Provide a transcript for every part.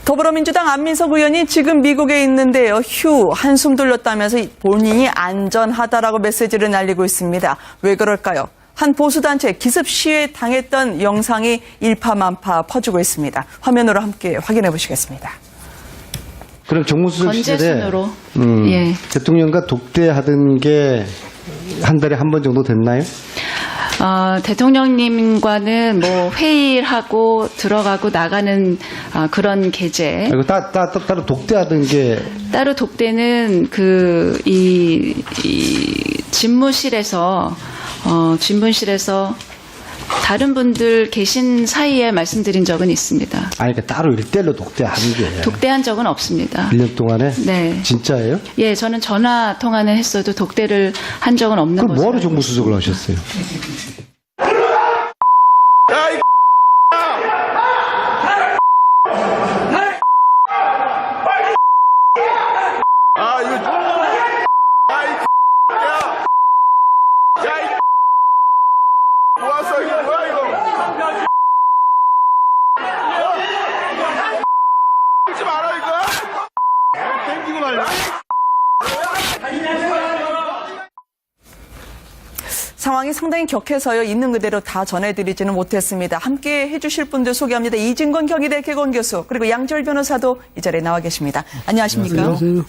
더불어민주당 안민석 의원이 지금 미국에 있는데요. 휴, 한숨 돌렸다면서 본인이 안전하다라고 메시지를 날리고 있습니다. 왜 그럴까요? 한 보수단체 기습 시위에 당했던 영상이 일파만파 퍼지고 있습니다. 화면으로 함께 확인해 보시겠습니다. 그럼 정무수석 시절에 건재순으로 예. 대통령과 독대하던 게 한 달에 한 번 정도 됐나요? 대통령님과는 뭐 회의하고 들어가고 나가는 그런 계제. 그리고 따로 독대하던 게 따로 독대는 이 집무실에서 다른 분들 계신 사이에 말씀드린 적은 있습니다. 아니 그러니까 따로 일대일로 독대하는 게 독대한 적은 없습니다. 1년 동안에? 네. 진짜예요? 예, 저는 전화 통화는 했어도 독대를 한 적은 없는 그럼 것으로. 뭐하러 정무수석을 하셨어요? 모았어 이거 뭐야 이거? 하지 마라 이거. 땡기고 말려. 상황이 상당히 격해서요. 있는 그대로 다 전해드리지는 못했습니다. 함께 해주실 분들 소개합니다. 이진건 경희대 개건 교수 그리고 양지열 변호사도 이 자리에 나와 계십니다. 안녕하십니까? 안녕하세요.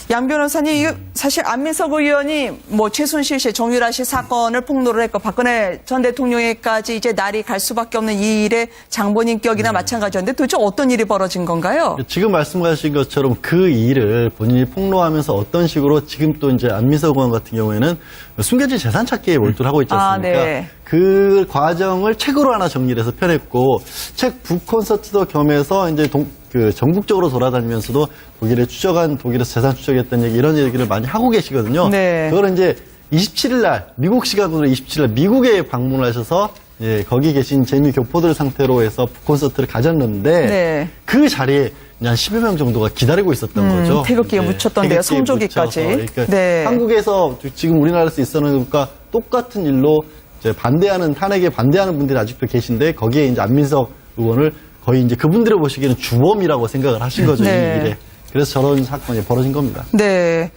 양 변호사님, 사실 안민석 의원이 최순실 씨, 정유라 씨 사건을 폭로를 했고 박근혜 전 대통령에까지 이제 날이 갈 수밖에 없는 이 일의 장본인격이나 마찬가지였는데 도대체 어떤 일이 벌어진 건가요? 지금 말씀하신 것처럼 그 일을 본인이 폭로하면서 어떤 식으로 지금 또 이제 안민석 의원 같은 경우에는 숨겨진 재산 찾기에 몰두를 하고 있지 않습니까? 네. 그 과정을 책으로 하나 정리를 해서 펴냈고 책 북콘서트도 겸해서 이제 전국적으로 돌아다니면서도 독일에서 재산 추적했던 얘기 이런 얘기를 많이 하고 계시거든요. 네. 그걸 이제 27일 날 미국 시간으로 27일 날 미국에 방문을 하셔서 거기 계신 재미 교포들 상태로 해서 북콘서트를 가졌는데 네. 그 자리에 한 10여 명 정도가 기다리고 있었던 거죠. 태극기에 묻혔던데요. 태극기에 성조기까지. 묻혀서. 그러니까 네. 한국에서 지금 우리나라에서 있었는 것과 똑같은 일로 이제 탄핵에 반대하는 분들이 아직도 계신데 거기에 이제 안민석 의원을 거의 이제 그분들이 보시기에는 주범이라고 생각을 하신 거죠. 네. 이 일에. 그래서 저런 사건이 벌어진 겁니다. 네.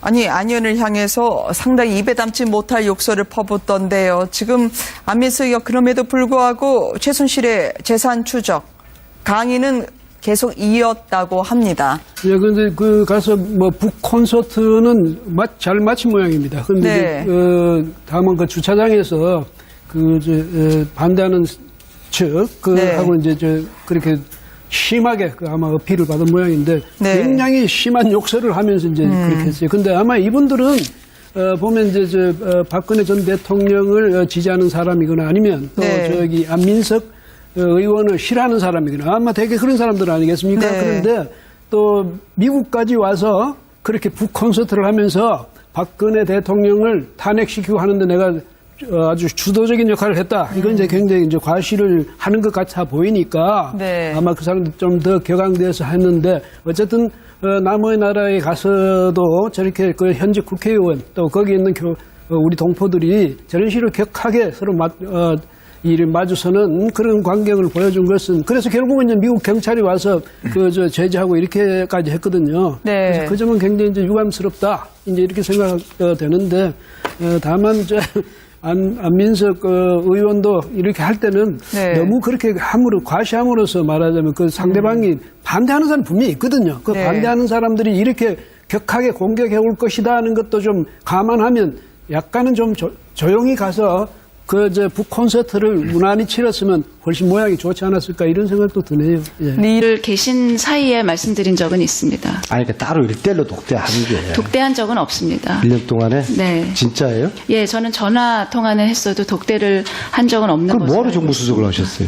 아니, 안 의원을 향해서 상당히 입에 담지 못할 욕설을 퍼붓던데요. 지금 안민석 의원 그럼에도 불구하고 최순실의 재산 추적 강의는 계속 이었다고 합니다. 예, 근데 가서 북 콘서트는 잘 마친 모양입니다. 근데 네. 다만 주차장에서 반대하는 측, 네. 하고 그렇게 심하게 아마 어필을 받은 모양인데 네. 굉장히 심한 욕설을 하면서 그렇게 했어요. 근데 아마 이분들은 보면 박근혜 전 대통령을 지지하는 사람이거나 아니면 또 네. 안민석 의원을 싫어하는 사람이거나 아마 되게 그런 사람들 아니겠습니까? 네. 그런데 또 미국까지 와서 그렇게 북 콘서트를 하면서 박근혜 대통령을 탄핵시키고 하는데 내가 아주 주도적인 역할을 했다. 이건 이제 굉장히 과시를 하는 것 같아 보이니까 네. 아마 그 사람들 좀 더 격앙돼서 했는데 어쨌든 남의 나라에 가서도 저렇게 현직 국회의원 또 거기 있는 우리 동포들이 저런 식으로 격하게 서로 이를 마주서는 그런 광경을 보여준 것은 그래서 결국은 이제 미국 경찰이 와서 제재하고 이렇게까지 했거든요. 네. 그래서 그 점은 굉장히 이제 유감스럽다. 이제 이렇게 생각되는데 다만 안민석 의원도 이렇게 할 때는 네. 너무 그렇게 과시함으로써 말하자면 그 상대방이 반대하는 사람 분명히 있거든요. 그 네. 반대하는 사람들이 이렇게 격하게 공격해 올 것이다 하는 것도 좀 감안하면 약간은 좀 조용히 가서 북 콘서트를 무난히 치렀으면 훨씬 모양이 좋지 않았을까 이런 생각도 드네요. 예. 늘 계신 사이에 말씀드린 적은 있습니다. 아니 그러니까 따로 일대일로 독대하는 게 독대한 적은 없습니다. 1년 동안에? 네. 진짜예요? 예, 저는 전화 통화는 했어도 독대를 한 적은 없는 그럼 것으로. 뭐하러 정무수석을 하셨어요?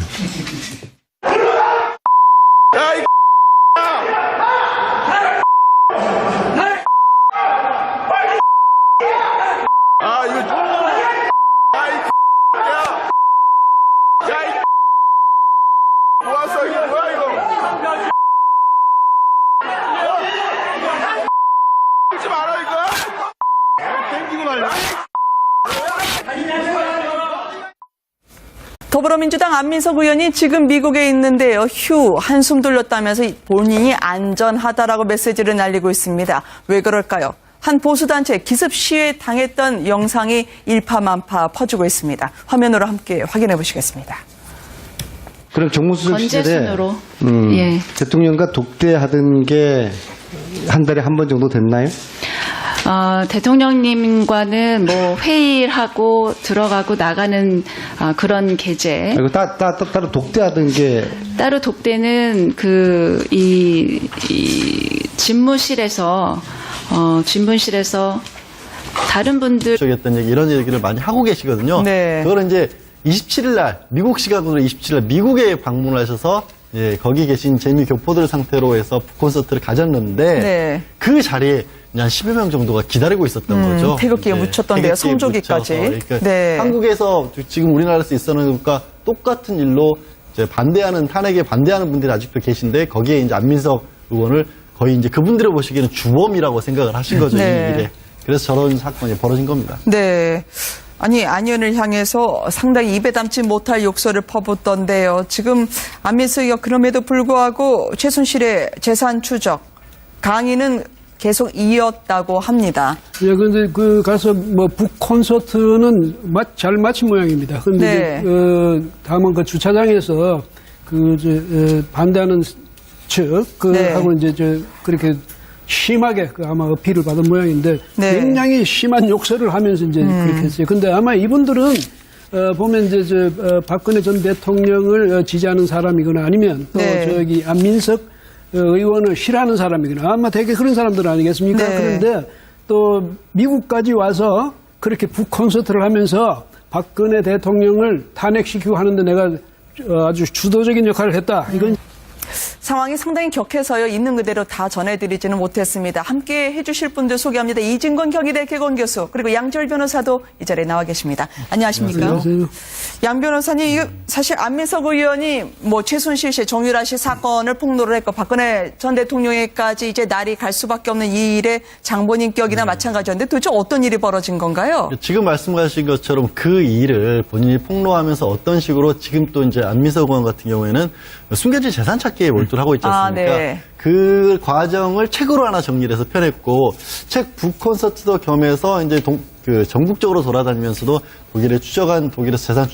야 이. 아 이거. 모았어 이거 뭐야 이거? 하지 마라 이거. 땡기고 말려. 더불어민주당 안민석 의원이 지금 미국에 있는데요. 휴, 한숨 돌렸다면서 본인이 안전하다라고 메시지를 날리고 있습니다. 왜 그럴까요? 한 보수단체 기습 시위에 당했던 영상이 일파만파 퍼지고 있습니다. 화면으로 함께 확인해 보시겠습니다. 그럼 정무수석 시절에 건재순으로. 예. 대통령과 독대하던 게 한 달에 한 번 정도 됐나요? 대통령님과는 뭐 회의를 하고 들어가고 나가는 그런 계제. 그리고 따로 독대하던 게 따로 독대는 이 집무실에서 다른 분들 추적했던 얘기, 이런 얘기를 많이 하고 계시거든요. 네. 그걸 이제 27일 날, 미국 시각으로 27일 날 미국에 방문을 하셔서 거기 계신 재미 교포들 상태로 해서 콘서트를 가졌는데 네. 그 자리에 한 10여 명 정도가 기다리고 있었던 거죠. 태극기에 네, 묻혔던데요. 태극기에 성조기까지. 묻혀서. 그러니까 네. 한국에서 지금 우리나라에서 있었는 것과 똑같은 일로 이제 탄핵에 반대하는 분들이 아직도 계신데 거기에 이제 안민석 의원을 거의 이제 그분들을 보시기에는 주범이라고 생각을 하신 거죠. 네. 이 일에. 그래서 저런 사건이 벌어진 겁니다. 네. 아니, 안 의원을 향해서 상당히 입에 담지 못할 욕설을 퍼붓던데요. 지금 안민석 의원 그럼에도 불구하고 최순실의 재산 추적 강의는 계속 이었다고 합니다. 예, 근데 가서 북 콘서트는 잘 마친 모양입니다. 근데 네. 다만 주차장에서 반대하는 측, 네. 하고 그렇게 심하게 아마 어필을 받은 모양인데 네. 굉장히 심한 욕설을 하면서 그렇게 했어요. 근데 아마 이분들은 보면 박근혜 전 대통령을 지지하는 사람이거나 아니면 또 네. 안민석 의원을 싫어하는 사람이거나 아마 되게 그런 사람들 아니겠습니까? 네. 그런데 또 미국까지 와서 그렇게 북 콘서트를 하면서 박근혜 대통령을 탄핵시키고 하는데 내가 아주 주도적인 역할을 했다. 이건 상황이 상당히 격해서요. 있는 그대로 다 전해드리지는 못했습니다. 함께 해주실 분들 소개합니다. 이진건 경희대 개건 교수 그리고 양지열 변호사도 이 자리에 나와 계십니다. 안녕하십니까? 안녕하세요. 양 변호사님, 이거 사실 안민석 의원이 최순실 씨, 정유라 씨 사건을 폭로를 했고 박근혜 전 대통령에까지 이제 날이 갈 수밖에 없는 이 일의 장본인격이나 마찬가지였는데 도대체 어떤 일이 벌어진 건가요? 지금 말씀하신 것처럼 그 일을 본인이 폭로하면서 어떤 식으로 지금 또 이제 안민석 의원 같은 경우에는 숨겨진 재산 찾기에 몰두를 하고 있지 않습니까? 네. 그 과정을 책으로 하나 정리를 해서 펴냈고 책 북 콘서트도 겸해서 이제 전국적으로 돌아다니면서도 독일에 추적한 독일에서 재산